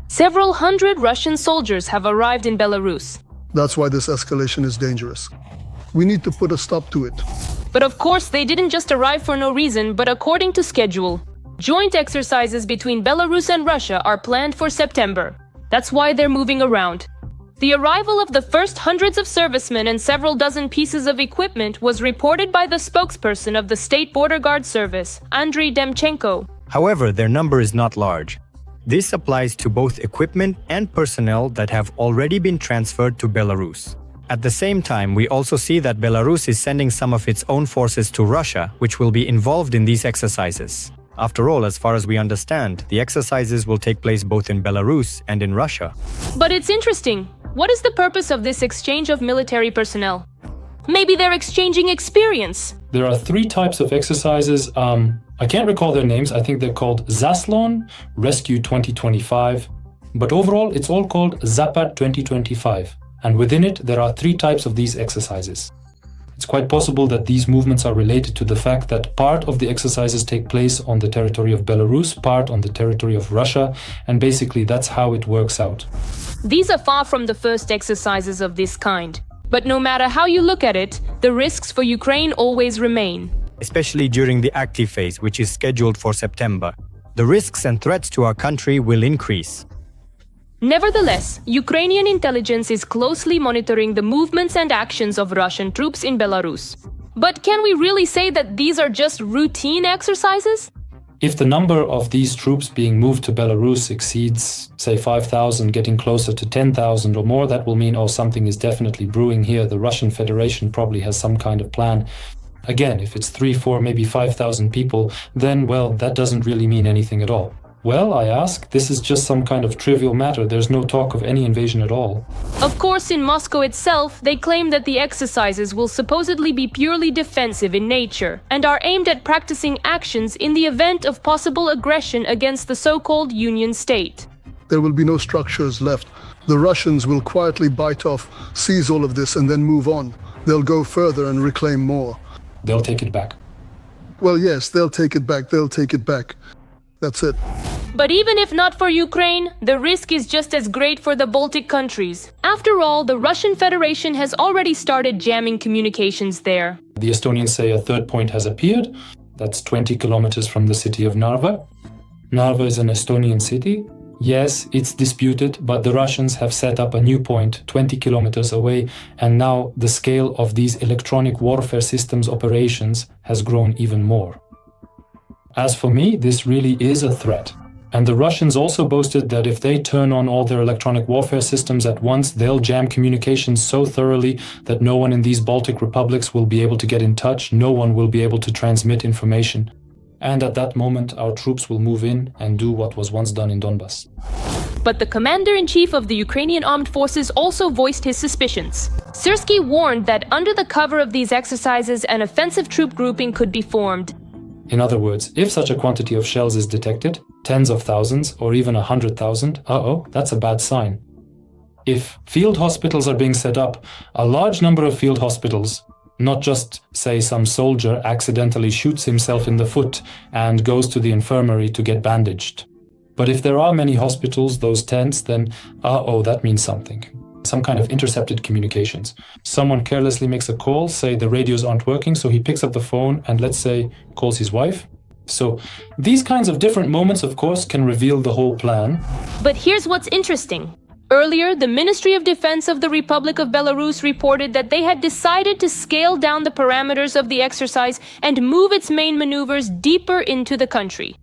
Several hundred Russian soldiers have arrived in Belarus. That's why this escalation is dangerous. We need to put a stop to it. But of course, they didn't just arrive for no reason, but according to schedule. Joint exercises between Belarus and Russia are planned for September. That's why they're moving around. The arrival of the first hundreds of servicemen and several dozen pieces of equipment was reported by the spokesperson of the State Border Guard Service, Andriy Demchenko. However, their number is not large. This applies to both equipment and personnel that have already been transferred to Belarus. At the same time, we also see that Belarus is sending some of its own forces to Russia, which will be involved in these exercises. After all, as far as we understand, the exercises will take place both in Belarus and in Russia. But it's interesting. What is the purpose of this exchange of military personnel? Maybe they're exchanging experience. There are 3 types of exercises. I can't recall their names. I think they're called Zaslon, Rescue 2025. But overall, it's all called Zapad 2025. And within it, there are 3 types of these exercises. It's quite possible that these movements are related to the fact that part of the exercises take place on the territory of Belarus, part on the territory of Russia, and basically that's how it works out. These are far from the first exercises of this kind. But no matter how you look at it, the risks for Ukraine always remain. Especially during the active phase, which is scheduled for September. The risks and threats to our country will increase. Nevertheless, Ukrainian intelligence is closely monitoring the movements and actions of Russian troops in Belarus. But can we really say that these are just routine exercises? If the number of these troops being moved to Belarus exceeds, say, 5,000, getting closer to 10,000 or more, that will mean, oh, something is definitely brewing here. The Russian Federation probably has some kind of plan. Again, if it's 3, 4, maybe 5,000 people, then, well, that doesn't really mean anything at all. Well, I ask, this is just some kind of trivial matter. There's no talk of any invasion at all. Of course, in Moscow itself, they claim that the exercises will supposedly be purely defensive in nature and are aimed at practicing actions in the event of possible aggression against the so-called Union state. There will be no structures left. The Russians will quietly bite off, seize all of this, and then move on. They'll go further and reclaim more. They'll take it back. Well, yes, they'll take it back. They'll take it back. That's it. But even if not for Ukraine, the risk is just as great for the Baltic countries. After all, the Russian Federation has already started jamming communications there. The Estonians say a third point has appeared. That's 20 kilometers from the city of Narva. Narva is an Estonian city. Yes, it's disputed, but the Russians have set up a new point 20 kilometers away, and now the scale of these electronic warfare systems operations has grown even more. As for me, this really is a threat. And the Russians also boasted that if they turn on all their electronic warfare systems at once, they'll jam communications so thoroughly that no one in these Baltic republics will be able to get in touch, no one will be able to transmit information. And at that moment, our troops will move in and do what was once done in Donbass. But the commander-in-chief of the Ukrainian armed forces also voiced his suspicions. Syrskyi warned that under the cover of these exercises, an offensive troop grouping could be formed. In other words, if such a quantity of shells is detected, tens of thousands or even 100,000, that's a bad sign. If field hospitals are being set up, a large number of field hospitals, not just, say, some soldier accidentally shoots himself in the foot and goes to the infirmary to get bandaged. But if there are many hospitals, those tents, then, that means something. Some kind of intercepted communications. Someone carelessly makes a call, say the radios aren't working, so he picks up the phone and, let's say, calls his wife. So these kinds of different moments, of course, can reveal the whole plan. But here's what's interesting. Earlier, the Ministry of Defense of the Republic of Belarus reported that they had decided to scale down the parameters of the exercise and move its main maneuvers deeper into the country.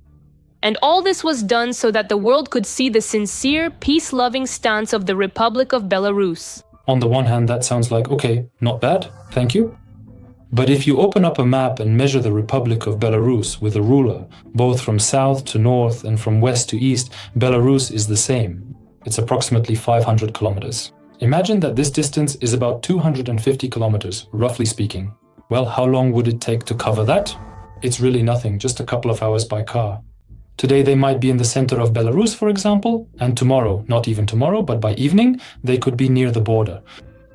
And all this was done so that the world could see the sincere, peace-loving stance of the Republic of Belarus. On the one hand, that sounds like, okay, not bad, thank you. But if you open up a map and measure the Republic of Belarus with a ruler, both from south to north and from west to east, Belarus is the same. It's approximately 500 kilometers. Imagine that this distance is about 250 kilometers, roughly speaking. Well, how long would it take to cover that? It's really nothing, just a couple of hours by car. Today they might be in the center of Belarus, for example, and tomorrow, not even tomorrow, but by evening, they could be near the border.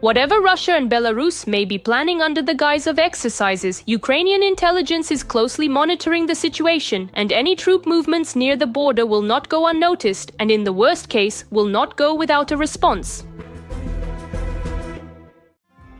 Whatever Russia and Belarus may be planning under the guise of exercises, Ukrainian intelligence is closely monitoring the situation, and any troop movements near the border will not go unnoticed, and in the worst case, will not go without a response.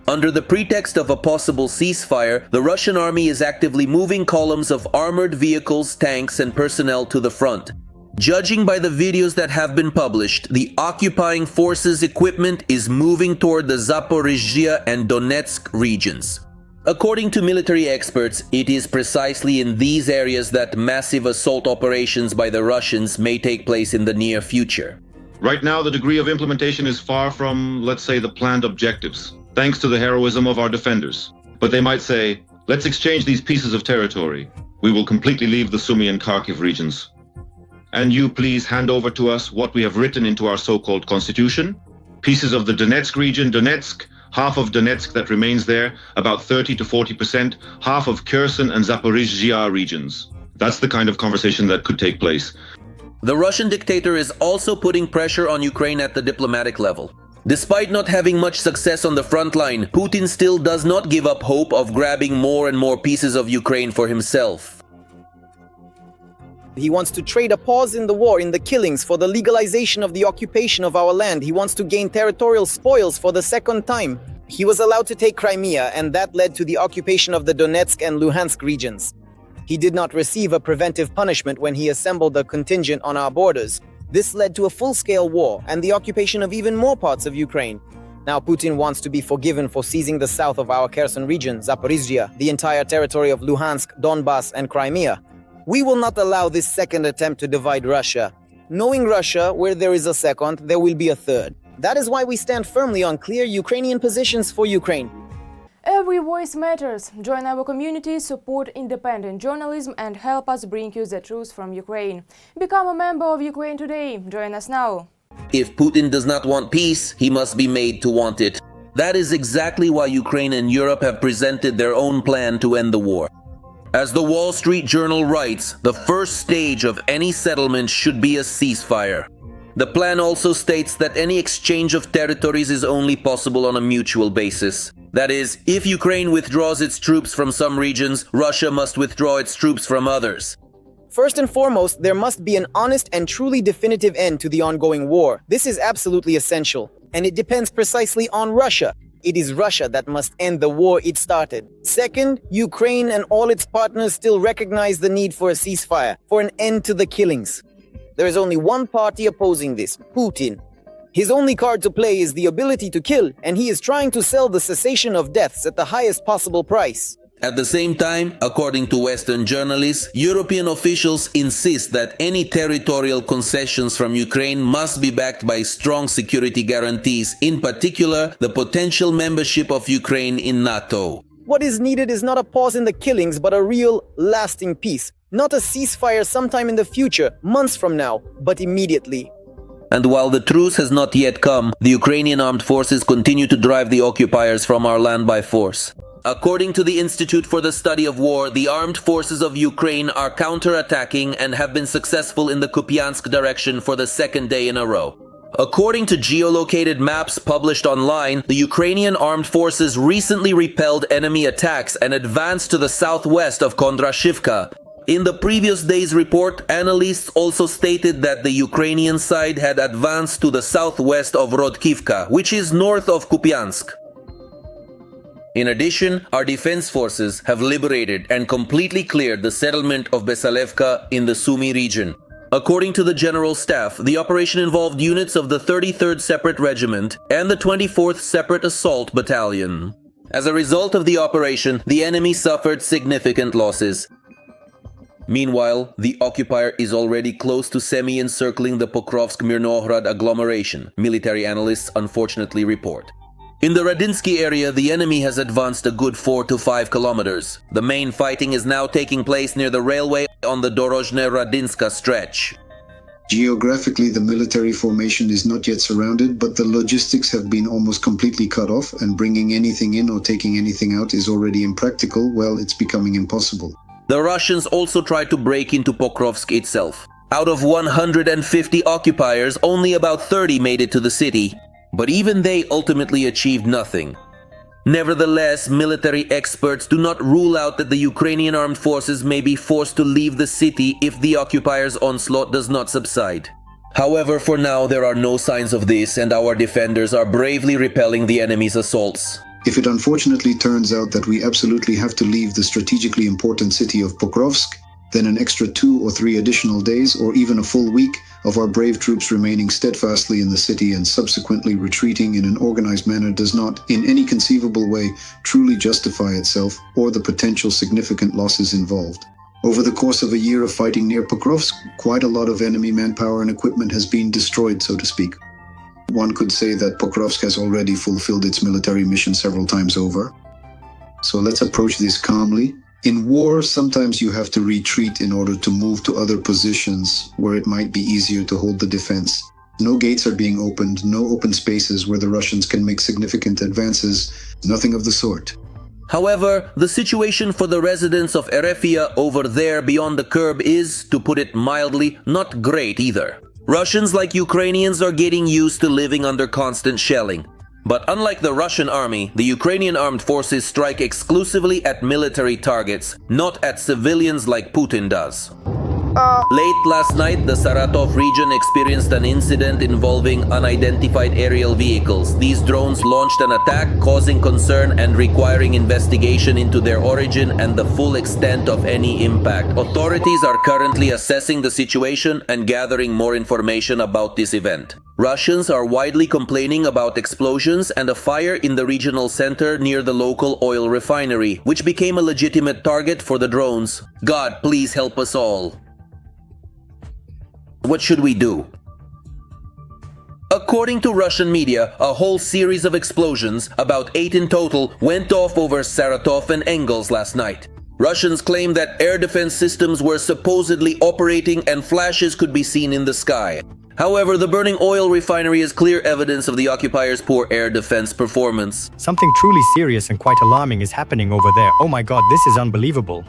Under the pretext of a possible ceasefire, the Russian army is actively moving columns of armored vehicles, tanks, and personnel to the front. Judging by the videos that have been published, the occupying forces' equipment is moving toward the Zaporizhzhia and Donetsk regions. According to military experts, it is precisely in these areas that massive assault operations by the Russians may take place in the near future. Right now, the degree of implementation is far from, let's say, the planned objectives, thanks to the heroism of our defenders. But they might say, let's exchange these pieces of territory. We will completely leave the Sumy and Kharkiv regions. And you please hand over to us what we have written into our so-called constitution. Pieces of the Donetsk region, Donetsk, half of Donetsk that remains there, about 30 to 40%, half of Kherson and Zaporizhzhia regions. That's the kind of conversation that could take place. The Russian dictator is also putting pressure on Ukraine at the diplomatic level. Despite not having much success on the front line, Putin still does not give up hope of grabbing more and more pieces of Ukraine for himself. He wants to trade a pause in the war, in the killings, for the legalization of the occupation of our land. He wants to gain territorial spoils for the second time. He was allowed to take Crimea, and that led to the occupation of the Donetsk and Luhansk regions. He did not receive a preventive punishment when he assembled a contingent on our borders. This led to a full-scale war and the occupation of even more parts of Ukraine. Now Putin wants to be forgiven for seizing the south of our Kherson region, Zaporizhzhia, the entire territory of Luhansk, Donbass, and Crimea. We will not allow this second attempt to divide Russia. Knowing Russia, where there is a second, there will be a third. That is why we stand firmly on clear Ukrainian positions for Ukraine. Every voice matters. Join our community, support independent journalism, and help us bring you the truth from Ukraine. Become a member of Ukraine today. Join us now. If Putin does not want peace, he must be made to want it. That is exactly why Ukraine and Europe have presented their own plan to end the war. As the Wall Street Journal writes, the first stage of any settlement should be a ceasefire. The plan also states that any exchange of territories is only possible on a mutual basis. That is, if Ukraine withdraws its troops from some regions, Russia must withdraw its troops from others. First and foremost, there must be an honest and truly definitive end to the ongoing war. This is absolutely essential, and it depends precisely on Russia. It is Russia that must end the war it started. Second, Ukraine and all its partners still recognize the need for a ceasefire, for an end to the killings. There is only one party opposing this, Putin. His only card to play is the ability to kill, and he is trying to sell the cessation of deaths at the highest possible price. At the same time, according to Western journalists, European officials insist that any territorial concessions from Ukraine must be backed by strong security guarantees, in particular, the potential membership of Ukraine in NATO. What is needed is not a pause in the killings, but a real, lasting peace. Not a ceasefire sometime in the future, months from now, but immediately. And while the truce has not yet come, the Ukrainian armed forces continue to drive the occupiers from our land by force. According to the Institute for the Study of War, the armed forces of Ukraine are counter-attacking and have been successful in the Kupiansk direction for the second day in a row. According to geolocated maps published online, the Ukrainian armed forces recently repelled enemy attacks and advanced to the southwest of Kondrashivka. In the previous day's report, analysts also stated that the Ukrainian side had advanced to the southwest of Rodkivka, which is north of Kupiansk. In addition, our defense forces have liberated and completely cleared the settlement of Besalevka in the Sumy region. According to the General Staff, the operation involved units of the 33rd Separate Regiment and the 24th Separate Assault Battalion. As a result of the operation, the enemy suffered significant losses. Meanwhile, the occupier is already close to semi-encircling the Pokrovsk-Mirnohrad agglomeration, military analysts unfortunately report. In the Radinsky area, the enemy has advanced a good 4 to 5 kilometers. The main fighting is now taking place near the railway on the Dorozhne-Radinska stretch. Geographically, the military formation is not yet surrounded, but the logistics have been almost completely cut off, and bringing anything in or taking anything out is already impractical. Well, it's becoming impossible. The Russians also tried to break into Pokrovsk itself. Out of 150 occupiers, only about 30 made it to the city. but even they ultimately achieved nothing. Nevertheless, military experts do not rule out that the Ukrainian armed forces may be forced to leave the city if the occupiers' onslaught does not subside. However, for now, there are no signs of this, and our defenders are bravely repelling the enemy's assaults. If it unfortunately turns out that we absolutely have to leave the strategically important city of Pokrovsk, then an extra 2 or 3 additional days, or even a full week, of our brave troops remaining steadfastly in the city and subsequently retreating in an organized manner does not, in any conceivable way, truly justify itself or the potential significant losses involved. Over the course of a year of fighting near Pokrovsk, quite a lot of enemy manpower and equipment has been destroyed, so to speak. One could say that Pokrovsk has already fulfilled its military mission several times over. So let's approach this calmly. In war, sometimes you have to retreat in order to move to other positions where it might be easier to hold the defense. No gates are being opened, no open spaces where the Russians can make significant advances, nothing of the sort. However, the situation for the residents of Erefia over there beyond the curb is, to put it mildly, not great either. Russians, like Ukrainians, are getting used to living under constant shelling. But unlike the Russian army, the Ukrainian armed forces strike exclusively at military targets, not at civilians like Putin does. Late last night, the Saratov region experienced an incident involving unidentified aerial vehicles. These drones launched an attack, causing concern and requiring investigation into their origin and the full extent of any impact. Authorities are currently assessing the situation and gathering more information about this event. Russians are widely complaining about explosions and a fire in the regional center near the local oil refinery, which became a legitimate target for the drones. God, please help us all. What should we do? According to Russian media, a whole series of explosions, about 8 in total, went off over Saratov and Engels last night. Russians claim that air defense systems were supposedly operating and flashes could be seen in the sky. However, the burning oil refinery is clear evidence of the occupiers' poor air defense performance. Something truly serious and quite alarming is happening over there. Oh my god, this is unbelievable.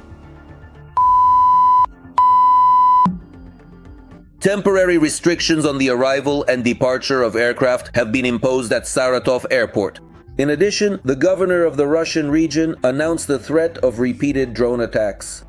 Temporary restrictions on the arrival and departure of aircraft have been imposed at Saratov airport. In addition, the governor of the Russian region announced the threat of repeated drone attacks.